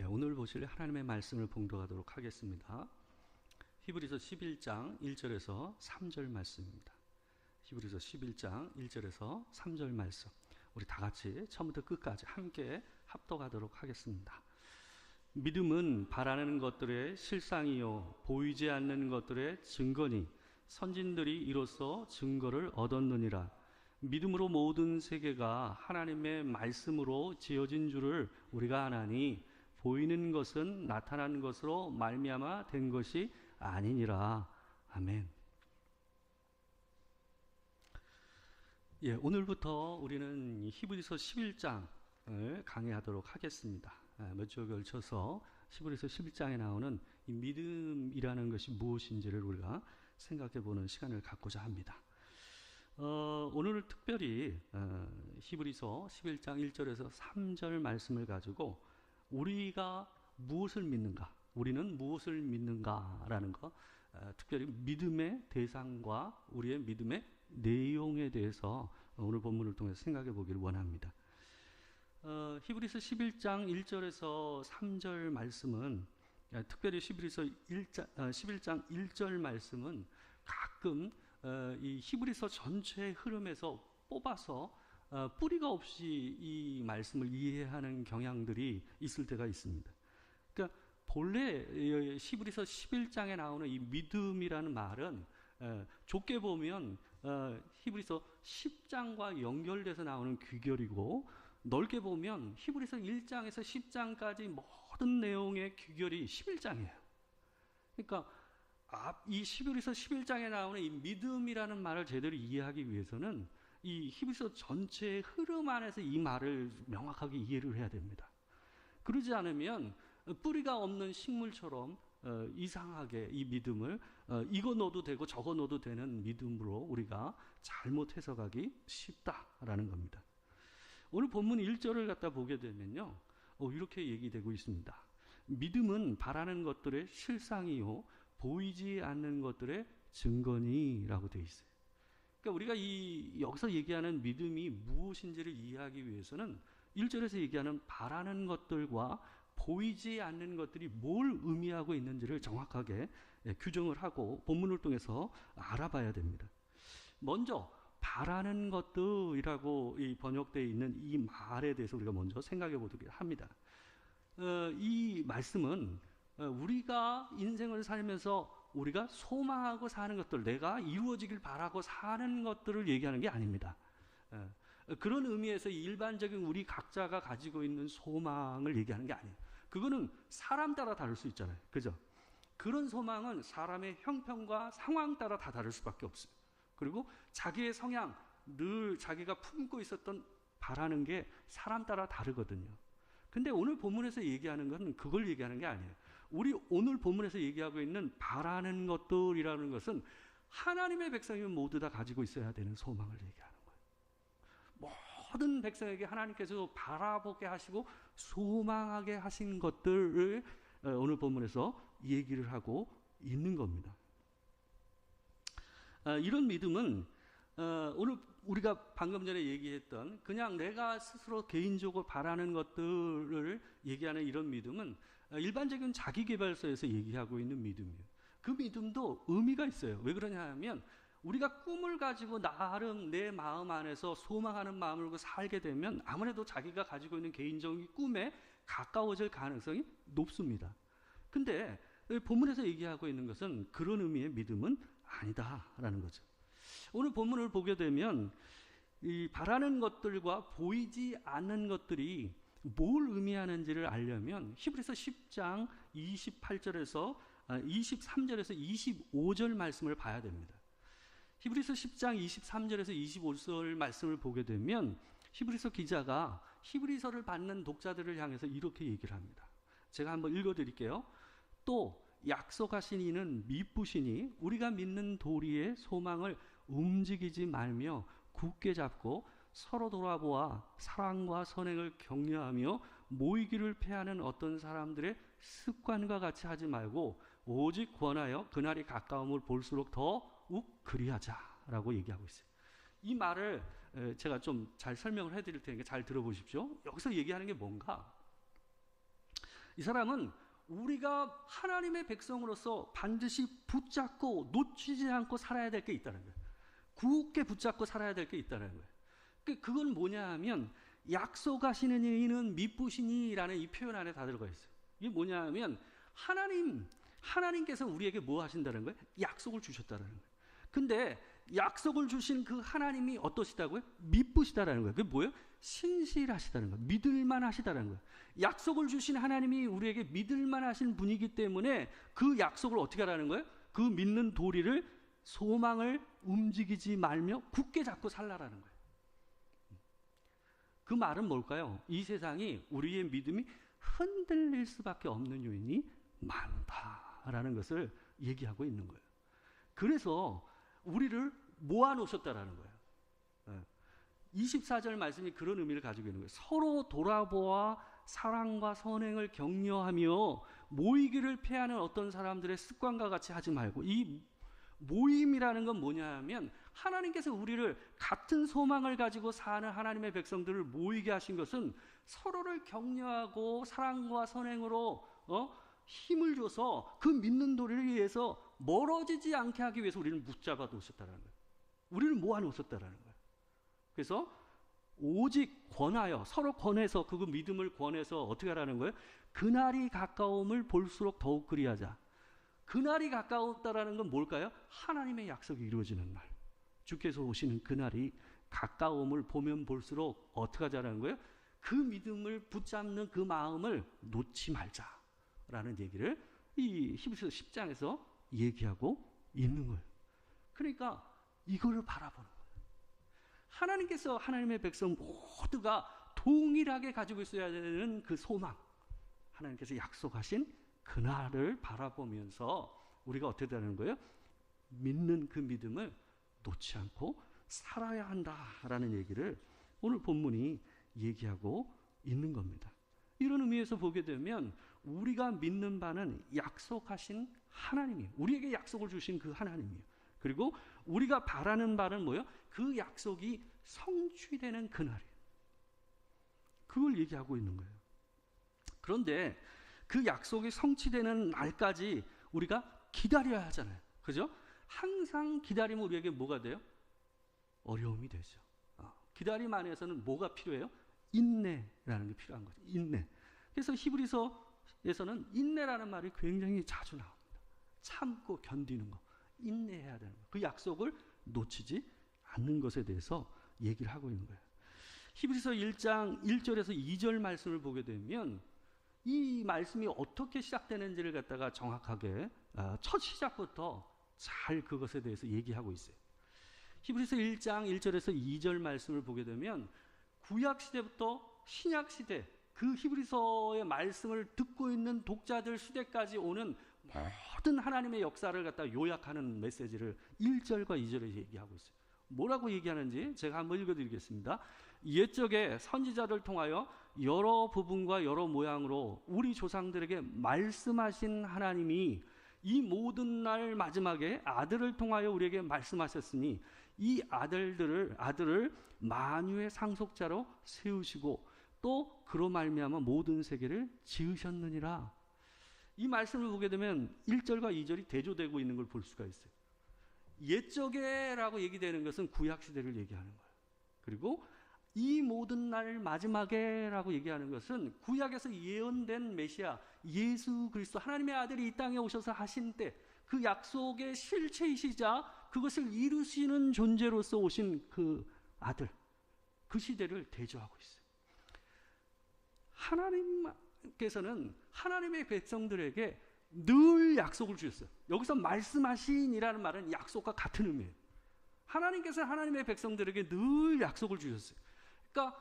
오늘 보실 하나님의 말씀을 봉독하도록 하겠습니다. 히브리서 11장 1절에서 3절 말씀입니다. 히브리서 11장 1절에서 3절 말씀, 우리 다 같이 처음부터 끝까지 함께 합독하도록 하겠습니다. 믿음은 바라는 것들의 실상이요 보이지 않는 것들의 증거니 선진들이 이로써 증거를 얻었느니라. 믿음으로 모든 세계가 하나님의 말씀으로 지어진 줄을 우리가 아나니 보이는 것은 나타난 것으로 말미암아 된 것이 아니니라. 아멘. 오늘부터 우리는 히브리서 11장을 강의하도록 하겠습니다. 몇 주에 걸쳐서 히브리서 11장에 나오는 이 믿음이라는 것이 무엇인지를 우리가 생각해보는 시간을 갖고자 합니다. 오늘 특별히 히브리서 11장 1절에서 3절 말씀을 가지고 우리가 무엇을 믿는가, 우리는 무엇을 믿는가라는 것, 특별히 믿음의 대상과 우리의 믿음의 내용에 대해서 오늘 본문을 통해서 생각해 보기를 원합니다. 히브리서 11장 1절에서 3절 말씀은, 특별히 히브리서 11장 1절 말씀은 가끔 이 히브리서 전체의 흐름에서 뽑아서 뿌리가 없이 이 말씀을 이해하는 경향들이 있을 때가 있습니다. 그러니까 본래 히브리서 11장에 나오는 이 믿음이라는 말은 좁게 보면 히브리서 10장과 연결돼서 나오는 귀결이고, 넓게 보면 히브리서 1장에서 10장까지 모든 내용의 귀결이 11장이에요. 그러니까 이 히브리서 11장에 나오는 이 믿음이라는 말을 제대로 이해하기 위해서는 이 히브리서 전체의 흐름 안에서 이 말을 명확하게 이해를 해야 됩니다. 그러지 않으면 뿌리가 없는 식물처럼 이상하게 이 믿음을 이거 넣어도 되고 저거 넣어도 되는 믿음으로 우리가 잘못 해석하기 쉽다라는 겁니다. 오늘 본문 1절을 갖다 보게 되면요, 이렇게 얘기되고 있습니다. 믿음은 바라는 것들의 실상이요 보이지 않는 것들의 증거니라고 되어 있어요. 그러니까 우리가 여기서 얘기하는 믿음이 무엇인지를 이해하기 위해서는 1절에서 얘기하는 바라는 것들과 보이지 않는 것들이 뭘 의미하고 있는지를 정확하게 규정을 하고 본문을 통해서 알아봐야 됩니다. 먼저 바라는 것들이라고 번역되어 있는 이 말에 대해서 우리가 먼저 생각해 보도록 합니다. 이 말씀은 우리가 인생을 살면서 우리가 소망하고 사는 것들, 내가 이루어지길 바라고 사는 것들을 얘기하는 게 아닙니다. 그런 의미에서 일반적인 우리 각자가 가지고 있는 소망을 얘기하는 게 아니에요. 그거는 사람 따라 다를 수 있잖아요. 그죠? 그런 소망은 사람의 형편과 상황 따라 다 다를 수밖에 없어요. 그리고 자기의 성향, 늘 자기가 품고 있었던 바라는 게 사람 따라 다르거든요. 근데 오늘 본문에서 얘기하는 건 그걸 얘기하는 게 아니에요. 우리 오늘 본문에서 얘기하고 있는 바라는 것들이라는 것은 하나님의 백성이면 모두 다 가지고 있어야 되는 소망을 얘기하는 거예요. 모든 백성에게 하나님께서 바라보게 하시고 소망하게 하신 것들을 오늘 본문에서 얘기를 하고 있는 겁니다. 이런 믿음은 오늘 우리가 방금 전에 얘기했던 그냥 내가 스스로 개인적으로 바라는 것들을 얘기하는 이런 믿음은 일반적인 자기계발서에서 얘기하고 있는 믿음이에요. 그 믿음도 의미가 있어요. 왜 그러냐 하면 우리가 꿈을 가지고 나름 내 마음 안에서 소망하는 마음을 갖고 살게 되면 아무래도 자기가 가지고 있는 개인적인 꿈에 가까워질 가능성이 높습니다. 근데 본문에서 얘기하고 있는 것은 그런 의미의 믿음은 아니다라는 거죠. 오늘 본문을 보게 되면 이 바라는 것들과 보이지 않는 것들이 뭘 의미하는지를 알려면 히브리서 10장 28절에서 23절에서 25절 말씀을 봐야 됩니다. 히브리서 10장 23절에서 25절 말씀을 보게 되면 히브리서 기자가 히브리서를 받는 독자들을 향해서 이렇게 얘기를 합니다. 제가 한번 읽어드릴게요. 또 약속하신 이는 미쁘시니 우리가 믿는 도리의 소망을 움직이지 말며 굳게 잡고 서로 돌아보아 사랑과 선행을 격려하며 모이기를 패하는 어떤 사람들의 습관과 같이 하지 말고 오직 권하여 그날이 가까움을 볼수록 더욱 그리하자라고 얘기하고 있어요. 이 말을 제가 좀 잘 설명을 해드릴 테니까 잘 들어보십시오. 여기서 얘기하는 게 뭔가, 이 사람은 우리가 하나님의 백성으로서 반드시 붙잡고 놓치지 않고 살아야 될 게 있다는 거예요. 굳게 붙잡고 살아야 될 게 있다는 거예요. 그건 뭐냐 하면 약속하시는 이는 미쁘시니라는 이 표현 안에 다 들어가 있어요. 이게 뭐냐 하면 하나님께서 우리에게 뭐 하신다는 거예요? 약속을 주셨다는 거예요. 근데 약속을 주신 그 하나님이 어떠시다고요? 미쁘시다라는 거예요. 그게 뭐예요? 신실하시다는 거예요. 믿을만 하시다는 거예요. 약속을 주신 하나님이 우리에게 믿을만 하신 분이기 때문에 그 약속을 어떻게 하라는 거예요? 그 믿는 도리를, 소망을 움직이지 말며 굳게 잡고 살라라는 거예요. 그 말은 뭘까요? 이 세상이 우리의 믿음이 흔들릴 수밖에 없는 요인이 많다라는 것을 얘기하고 있는 거예요. 그래서 우리를 모아놓으셨다라는 거예요. 24절 말씀이 그런 의미를 가지고 있는 거예요. 서로 돌아보아 사랑과 선행을 격려하며 모이기를 패하는 어떤 사람들의 습관과 같이 하지 말고, 이 모임이라는 건 뭐냐 하면 하나님께서 우리를 같은 소망을 가지고 사는 하나님의 백성들을 모이게 하신 것은 서로를 격려하고 사랑과 선행으로 힘을 줘서 그 믿는 도리를 위해서 멀어지지 않게 하기 위해서 우리를 붙잡아 놓으셨다는 거예요. 우리를 모아 놓으셨다는 거예요. 그래서 오직 권하여, 서로 권해서, 그 믿음을 권해서 어떻게 하라는 거예요? 그날이 가까움을 볼수록 더욱 그리하자. 그날이 가까웠다라는 건 뭘까요? 하나님의 약속이 이루어지는 날. 주께서 오시는 그날이 가까움을 보면 볼수록 어떻게 하자는 거예요? 그 믿음을 붙잡는 그 마음을 놓지 말자라는 얘기를 이 히브리서 10장에서 얘기하고 있는 거예요. 그러니까 이거를 바라보는 거예요. 하나님께서 하나님의 백성 모두가 동일하게 가지고 있어야 되는 그 소망, 하나님께서 약속하신 그날을 바라보면서 우리가 어떻게 되는 거예요? 믿는 그 믿음을 놓지 않고 살아야 한다라는 얘기를 오늘 본문이 얘기하고 있는 겁니다. 이런 의미에서 보게 되면 우리가 믿는 바는 약속하신 하나님이에요. 우리에게 약속을 주신 그 하나님이에요. 그리고 우리가 바라는 바는 뭐예요? 그 약속이 성취되는 그날이에요. 그걸 얘기하고 있는 거예요. 그런데 그 약속이 성취되는 날까지 우리가 기다려야 하잖아요. 그죠? 항상 기다리면 우리에게 뭐가 돼요? 어려움이 되죠. 기다림 안에서는 뭐가 필요해요? 인내라는 게 필요한 거죠. 인내. 그래서 히브리서에서는 인내라는 말이 굉장히 자주 나옵니다. 참고 견디는 거, 인내해야 되는 거. 그 약속을 놓치지 않는 것에 대해서 얘기를 하고 있는 거예요. 히브리서 1장 1절에서 2절 말씀을 보게 되면 이 말씀이 어떻게 시작되는지를 갖다가 정확하게 첫 시작부터 잘 그것에 대해서 얘기하고 있어요. 히브리서 1장 1절에서 2절 말씀을 보게 되면 구약 시대부터 신약 시대, 그 히브리서의 말씀을 듣고 있는 독자들 시대까지 오는 모든 하나님의 역사를 갖다 요약하는 메시지를 1절과 2절에 얘기하고 있어요. 뭐라고 얘기하는지 제가 한번 읽어드리겠습니다. 옛적에 선지자를 통하여 여러 부분과 여러 모양으로 우리 조상들에게 말씀하신 하나님이 이 모든 날 마지막에 아들을 통하여 우리에게 말씀하셨으니 이 아들을 만유의 상속자로 세우시고 또 그로 말미암아 모든 세계를 지으셨느니라. 이 말씀을 보게 되면 1절과 2절이 대조되고 있는 걸 볼 수가 있어요. 옛적에라고 얘기되는 것은 구약시대를 얘기하는 거예요. 그리고 이 모든 날 마지막에라고 얘기하는 것은 구약에서 예언된 메시아 예수 그리스도, 하나님의 아들이 이 땅에 오셔서 하신 때 그 약속의 실체이시자 그것을 이루시는 존재로서 오신 그 아들, 그 시대를 대조하고 있어요. 하나님께서는 하나님의 백성들에게 늘 약속을 주셨어요. 여기서 말씀하신이라는 말은 약속과 같은 의미예요. 하나님께서 하나님의 백성들에게 늘 약속을 주셨어요. 그러니까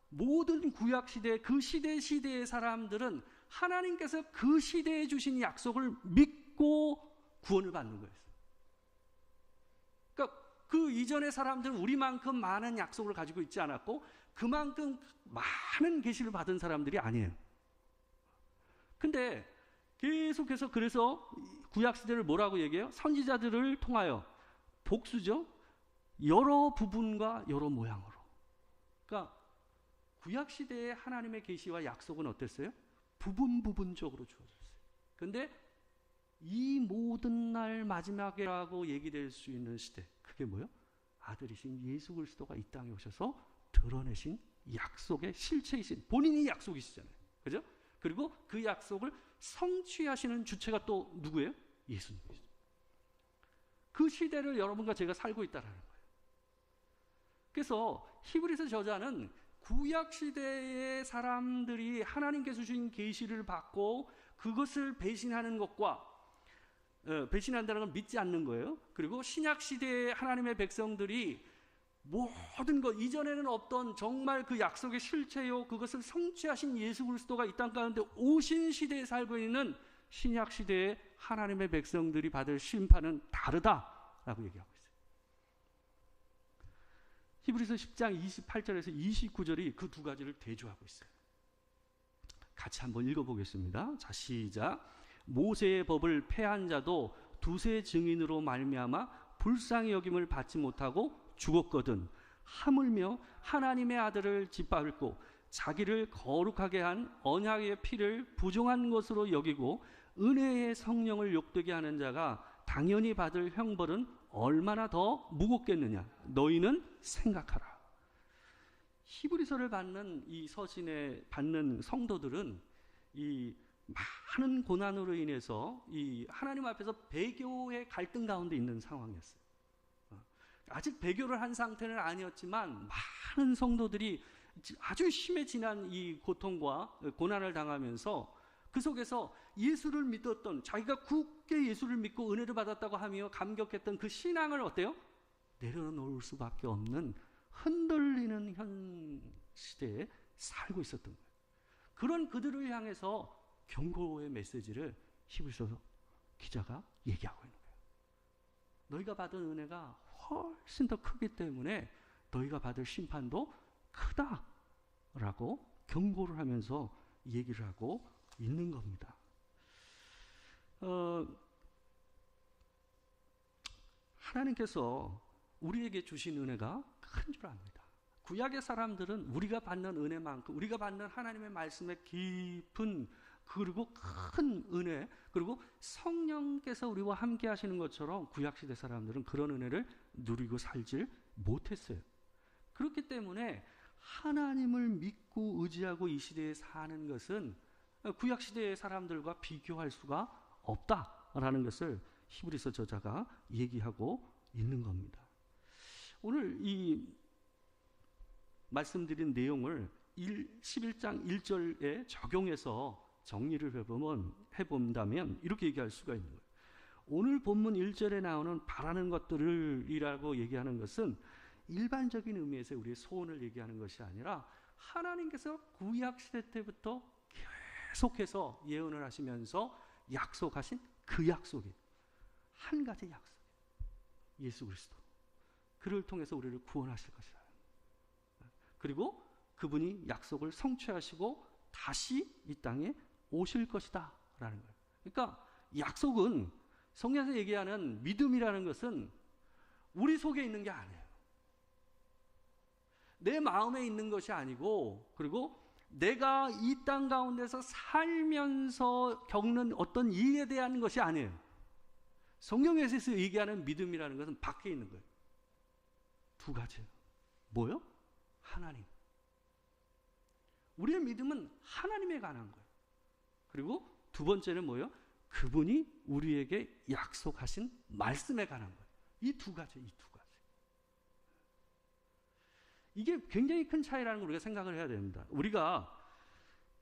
모든 구약시대, 그 시대의 사람들은 하나님께서 그 시대에 주신 약속을 믿고 구원을 받는 거예요. 그러니까 그 이전의 사람들은 우리만큼 많은 약속을 가지고 있지 않았고 그만큼 많은 계시를 받은 사람들이 아니에요. 근데 계속해서 그래서 구약시대를 뭐라고 얘기해요? 선지자들을 통하여, 복수죠? 여러 부분과 여러 모양으로. 그러니까 구약시대의 하나님의 계시와 약속은 어땠어요? 부분적으로 주어졌어요. 근데 이 모든 날 마지막이라고 얘기될 수 있는 시대, 그게 뭐예요? 아들이신 예수 그리스도가 이 땅에 오셔서 드러내신 약속의 실체이신, 본인이 약속이시잖아요. 그죠? 그리고 그 약속을 성취하시는 주체가 또 누구예요? 예수님이죠. 그 시대를 여러분과 제가 살고 있다는 거예요. 그래서 히브리서 저자는 구약 시대의 사람들이 하나님께서 주신 계시를 받고 그것을 배신하는 것과 배신한다는 건 믿지 않는 거예요. 그리고 신약 시대의 하나님의 백성들이 모든 것, 이전에는 없던 정말 그 약속의 실체요, 그것을 성취하신 예수 그리스도가 이 땅 가운데 오신 시대에 살고 있는 신약 시대의 하나님의 백성들이 받을 심판은 다르다라고 얘기하고 있어요. 히브리서 10장 28절에서 29절이 그 두 가지를 대조하고 있어요. 같이 한번 읽어보겠습니다. 자, 시작. 모세의 법을 폐한 자도 두세 증인으로 말미암아 불쌍히 여김을 받지 못하고 죽었거든. 하물며 하나님의 아들을 짓밟고 자기를 거룩하게 한 언약의 피를 부정한 것으로 여기고 은혜의 성령을 욕되게 하는 자가 당연히 받을 형벌은 얼마나 더 무겁겠느냐. 너희는 생각하라. 히브리서를 받는 이 서신에 받는 성도들은 이 많은 고난으로 인해서 이 하나님 앞에서 배교의 갈등 가운데 있는 상황이었어요. 아직 배교를 한 상태는 아니었지만 많은 성도들이 아주 심해지는 이 고통과 고난을 당하면서 그 속에서 예수를 믿었던, 자기가 굳게 예수를 믿고 은혜를 받았다고 하며 감격했던 그 신앙을 어때요? 내려놓을 수밖에 없는 흔들리는 현 시대에 살고 있었던 거예요. 그런 그들을 향해서 경고의 메시지를 히브리서 기자가 얘기하고 있는 거예요. 너희가 받은 은혜가 훨씬 더 크기 때문에 너희가 받을 심판도 크다라고 경고를 하면서 얘기를 하고 있는 겁니다. 하나님께서 우리에게 주신 은혜가 큰 줄 압니다. 구약의 사람들은 우리가 받는 은혜만큼, 우리가 받는 하나님의 말씀의 깊은 그리고 큰 은혜, 그리고 성령께서 우리와 함께 하시는 것처럼 구약시대 사람들은 그런 은혜를 누리고 살질 못했어요. 그렇기 때문에 하나님을 믿고 의지하고 이 시대에 사는 것은 구약시대의 사람들과 비교할 수가 없다라는 것을 히브리서 저자가 얘기하고 있는 겁니다. 오늘 이 말씀드린 내용을 11장 1절에 적용해서 정리를 해본다면 이렇게 얘기할 수가 있는 거예요. 오늘 본문 1절에 나오는 바라는 것들이라고 얘기하는 것은 일반적인 의미에서 우리의 소원을 얘기하는 것이 아니라 하나님께서 구약시대 때부터 계속해서 예언을 하시면서 약속하신 그 약속이 한 가지 약속, 예수 그리스도, 그를 통해서 우리를 구원하실 것이다. 그리고 그분이 약속을 성취하시고 다시 이 땅에 오실 것이다 라는 거예요. 그러니까 약속은, 성경에서 얘기하는 믿음이라는 것은 우리 속에 있는 게 아니에요. 내 마음에 있는 것이 아니고, 그리고 내가 이 땅 가운데서 살면서 겪는 어떤 일에 대한 것이 아니에요. 성경에서 얘기하는 믿음이라는 것은 밖에 있는 거예요. 두 가지예요. 뭐요? 하나님. 우리의 믿음은 하나님에 관한 거예요. 그리고 두 번째는 뭐예요? 그분이 우리에게 약속하신 말씀에 관한 거예요. 이 두 가지. 이게 굉장히 큰 차이라는 걸 우리가 생각을 해야 됩니다. 우리가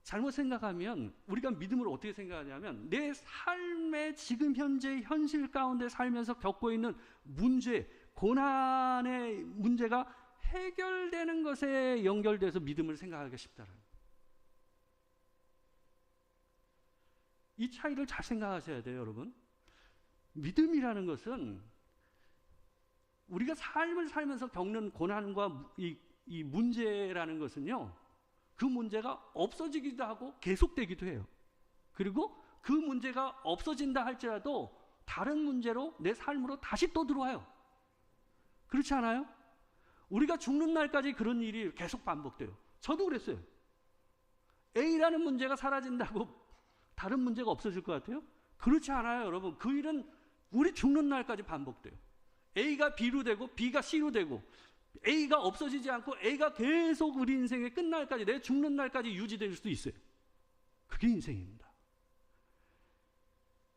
잘못 생각하면, 우리가 믿음을 어떻게 생각하냐면 내 삶의 지금 현재 현실 가운데 살면서 겪고 있는 문제, 고난의 문제가 해결되는 것에 연결돼서 믿음을 생각하기가 쉽다는 거예요. 이 차이를 잘 생각하셔야 돼요, 여러분. 믿음이라는 것은 우리가 삶을 살면서 겪는 고난과 이 문제라는 것은요, 그 문제가 없어지기도 하고 계속되기도 해요. 그리고 그 문제가 없어진다 할지라도 다른 문제로 내 삶으로 다시 또 들어와요. 그렇지 않아요? 우리가 죽는 날까지 그런 일이 계속 반복돼요. 저도 그랬어요. A라는 문제가 사라진다고 다른 문제가 없어질 것 같아요? 그렇지 않아요, 여러분. 그 일은 우리 죽는 날까지 반복돼요. A가 B로 되고 B가 C로 되고 A가 없어지지 않고 A가 계속 우리 인생의 끝날까지, 내 죽는 날까지 유지될 수도 있어요. 그게 인생입니다.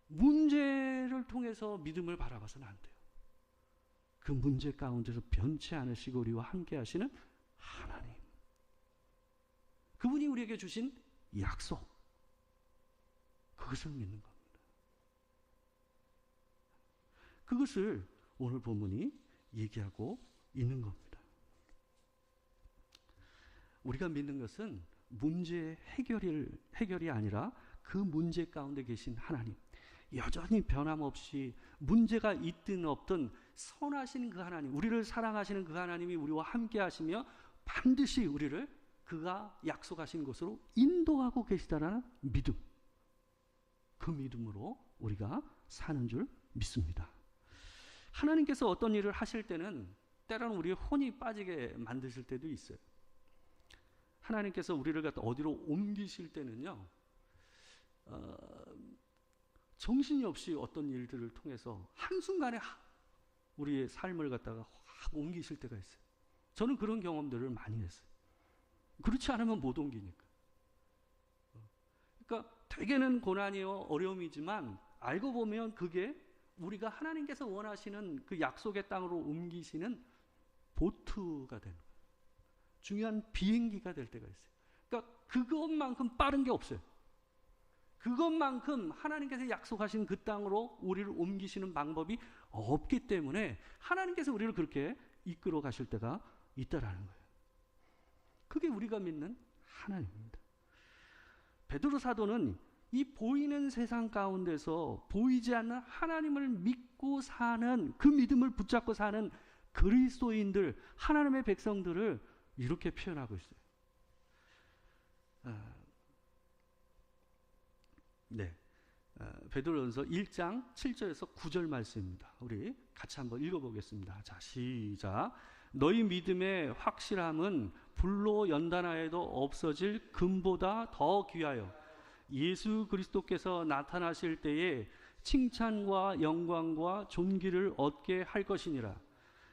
문제를 통해서 믿음을 바라봐서는 안 돼요. 그 문제 가운데서 변치 않으시고 우리와 함께 하시는 하나님, 그분이 우리에게 주신 약속, 그것을 믿는 겁니다. 그것을 오늘 본문이 얘기하고 있는 겁니다. 우리가 믿는 것은 문제 해결이 아니라 그 문제 가운데 계신 하나님, 여전히 변함없이 문제가 있든 없든 선하신 그 하나님, 우리를 사랑하시는 그 하나님이 우리와 함께 하시며 반드시 우리를 그가 약속하신 곳으로 인도하고 계시다라는 믿음, 그 믿음으로 우리가 사는 줄 믿습니다. 하나님께서 어떤 일을 하실 때는 때로는 우리의 혼이 빠지게 만드실 때도 있어요. 하나님께서 우리를 갖다 어디로 옮기실 때는요, 정신이 없이 어떤 일들을 통해서 한순간에 우리의 삶을 갖다가 확 옮기실 때가 있어요. 저는 그런 경험들을 많이 했어요. 그렇지 않으면 못 옮기니까. 그러니까 대개는 고난이요, 어려움이지만 알고 보면 그게 우리가 하나님께서 원하시는 그 약속의 땅으로 옮기시는 보트가 되는 거예요. 중요한 비행기가 될 때가 있어요. 그러니까 그것만큼 빠른 게 없어요. 그것만큼 하나님께서 약속하신 그 땅으로 우리를 옮기시는 방법이 없기 때문에 하나님께서 우리를 그렇게 이끌어 가실 때가 있다라는 거예요. 그게 우리가 믿는 하나님입니다. 베드로 사도는 이 보이는 세상 가운데서 보이지 않는 하나님을 믿고 사는, 그 믿음을 붙잡고 사는 그리스도인들, 하나님의 백성들을 이렇게 표현하고 있어요. 베드로전서 1장 7절에서 9절 말씀입니다. 우리 같이 한번 읽어보겠습니다. 자, 시작. 너희 믿음의 확실함은 불로 연단하여도 없어질 금보다 더 귀하여 예수 그리스도께서 나타나실 때에 칭찬과 영광과 존귀를 얻게 할 것이니라.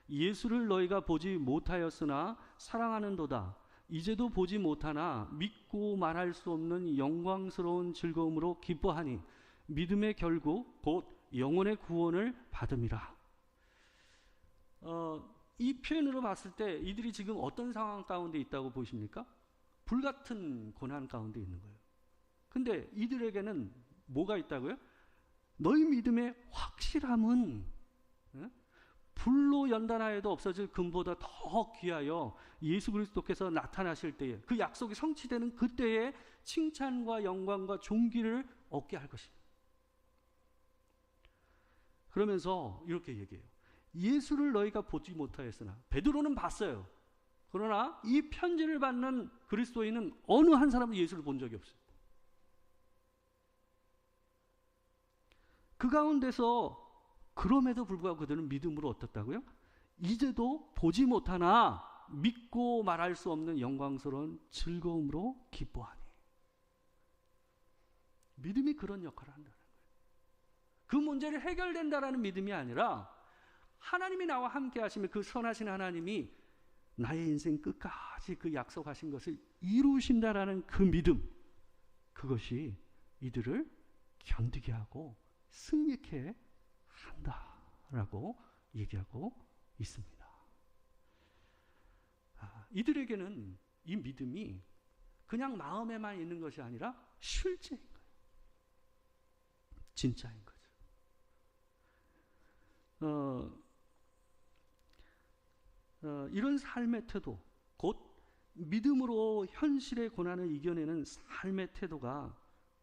예수를 너희가 보지 못하였으나 사랑하는도다. 이제도 보지 못하나 믿고 말할 수 없는 영광스러운 즐거움으로 기뻐하니 믿음의 결국 곧 영혼의 구원을 받음이라. 이 표현으로 봤을 때 이들이 지금 어떤 상황 가운데 있다고 보십니까? 불같은 고난 가운데 있는 거예요. 근데 이들에게는 뭐가 있다고요? 너희 믿음의 확실함은 불로 연단하여도 없어질 금보다 더 귀하여 예수 그리스도께서 나타나실 때에, 그 약속이 성취되는 그때에 칭찬과 영광과 존귀를 얻게 할 것입니다. 그러면서 이렇게 얘기해요. 예수를 너희가 보지 못하였으나, 베드로는 봤어요. 그러나 이 편지를 받는 그리스도인은 어느 한 사람도 예수를 본 적이 없어요. 그 가운데서 그럼에도 불구하고 그들은 믿음으로 어떻다고요? 이제도 보지 못하나 믿고 말할 수 없는 영광스러운 즐거움으로 기뻐하니. 믿음이 그런 역할을 한다는 거예요. 그 문제를 해결된다라는 믿음이 아니라 하나님이 나와 함께 하시면 그 선하신 하나님이 나의 인생 끝까지 그 약속하신 것을 이루신다라는 그 믿음, 그것이 이들을 견디게 하고 승리케 한다라고 얘기하고 있습니다. 이들에게는 이 믿음이 그냥 마음에만 있는 것이 아니라 실제인 거예요. 진짜인 거죠. 이런 삶의 태도, 곧 믿음으로 현실의 고난을 이겨내는 삶의 태도가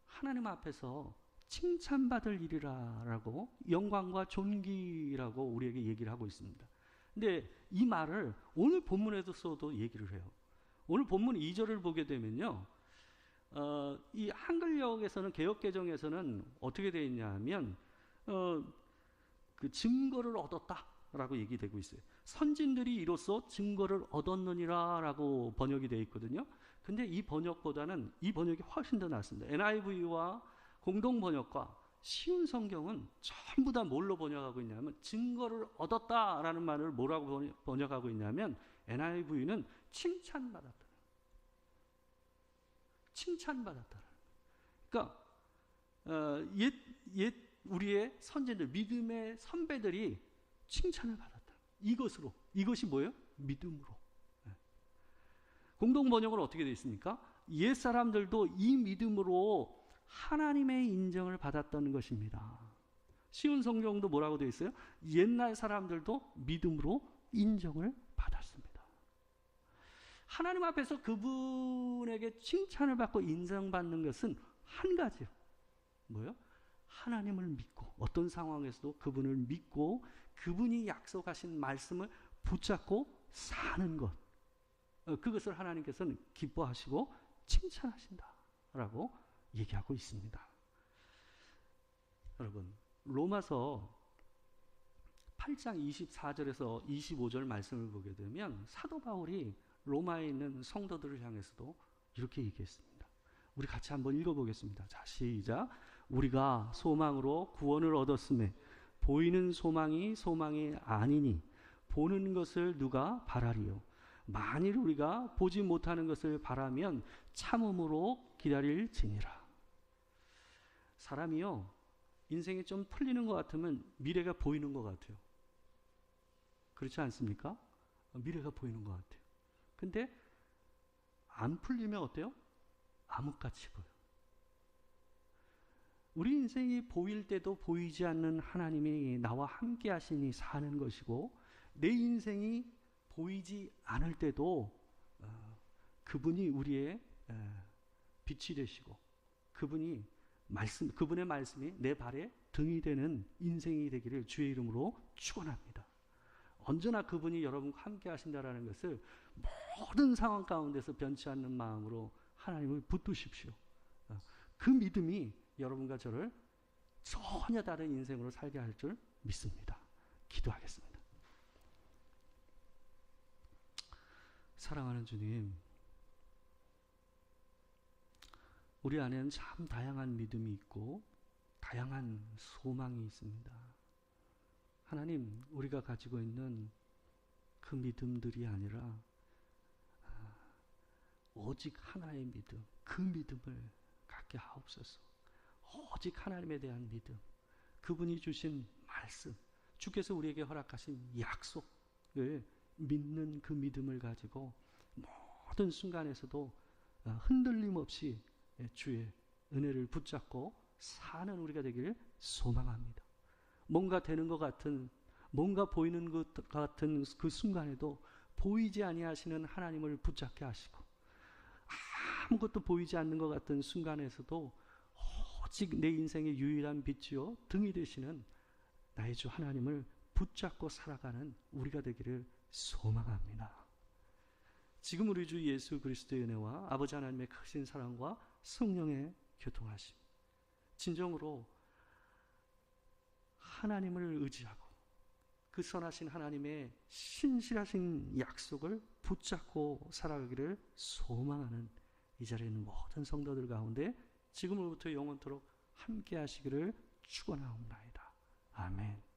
하나님 앞에서 칭찬받을 일이라고, 영광과 존귀라고 우리에게 얘기를 하고 있습니다. 근데 이 말을 오늘 본문에서도 얘기를 해요. 오늘 본문 2절을 보게 되면요, 이 한글역에서는, 개역개정에서는 어떻게 되어 있냐 하면 그 증거를 얻었다라고 얘기되고 있어요. 선진들이 이로써 증거를 얻었느니라 라고 번역이 되어 있거든요. 근데 이 번역보다는 이 번역이 훨씬 더 낫습니다. NIV와 공동 번역과 쉬운 성경은 전부 다 뭘로 번역하고 있냐면 증거를 얻었다라는 말을 뭐라고 번역하고 있냐면 NIV는 칭찬받았다. 칭찬받았다. 그러니까 옛 우리의 선진들, 믿음의 선배들이 칭찬을 받았다. 이것이 뭐예요? 믿음으로. 공동 번역은 어떻게 되어 있습니까? 옛 사람들도 이 믿음으로 하나님의 인정을 받았던 것입니다. 쉬운 성경도 뭐라고 되어 있어요? 옛날 사람들도 믿음으로 인정을 받았습니다. 하나님 앞에서 그분에게 칭찬을 받고 인정받는 것은 한 가지요. 뭐요? 하나님을 믿고 어떤 상황에서도 그분을 믿고 그분이 약속하신 말씀을 붙잡고 사는 것. 그것을 하나님께서는 기뻐하시고 칭찬하신다라고 얘기하고 있습니다. 여러분, 로마서 8장 24절에서 25절 말씀을 보게 되면 사도 바울이 로마에 있는 성도들을 향해서도 이렇게 얘기했습니다. 우리 같이 한번 읽어보겠습니다. 자, 시작. 우리가 소망으로 구원을 얻었음에 보이는 소망이 아니니 보는 것을 누가 바라리요. 만일 우리가 보지 못하는 것을 바라면 참음으로 기다릴지니라. 사람이요, 인생이 좀 풀리는 것 같으면 미래가 보이는 것 같아요. 그렇지 않습니까? 미래가 보이는 것 같아요. 근데 안 풀리면 어때요? 암흑같이 보여요. 우리 인생이 보일 때도 보이지 않는 하나님이 나와 함께 하시니 사는 것이고, 내 인생이 보이지 않을 때도 그분이 우리의 빛이 되시고 그분의 말씀이 내 발에 등이 되는 인생이 되기를 주의 이름으로 축원합니다. 언제나 그분이 여러분과 함께 하신다라는 것을 모든 상황 가운데서 변치 않는 마음으로 하나님을 붙드십시오. 그 믿음이 여러분과 저를 전혀 다른 인생으로 살게 할 줄 믿습니다. 기도하겠습니다. 사랑하는 주님, 우리 안에는 참 다양한 믿음이 있고 다양한 소망이 있습니다. 하나님, 우리가 가지고 있는 그 믿음들이 아니라 오직 하나의 믿음, 그 믿음을 갖게 하옵소서. 오직 하나님에 대한 믿음, 그분이 주신 말씀, 주께서 우리에게 허락하신 약속을 믿는 그 믿음을 가지고 모든 순간에서도 흔들림 없이 주의 은혜를 붙잡고 사는 우리가 되기를 소망합니다. 뭔가 되는 것 같은, 뭔가 보이는 것 같은 그 순간에도 보이지 아니하시는 하나님을 붙잡게 하시고, 아무것도 보이지 않는 것 같은 순간에서도 오직 내 인생의 유일한 빛이요 등이 되시는 나의 주 하나님을 붙잡고 살아가는 우리가 되기를 소망합니다. 지금 우리 주 예수 그리스도의 은혜와 아버지 하나님의 크신 사랑과 성령의 교통하심, 진정으로 하나님을 의지하고 그 선하신 하나님의 신실하신 약속을 붙잡고 살아가기를 소망하는 이 자리에 있는 모든 성도들 가운데 지금으로부터 영원토록 함께 하시기를 축원하옵나이다. 아멘.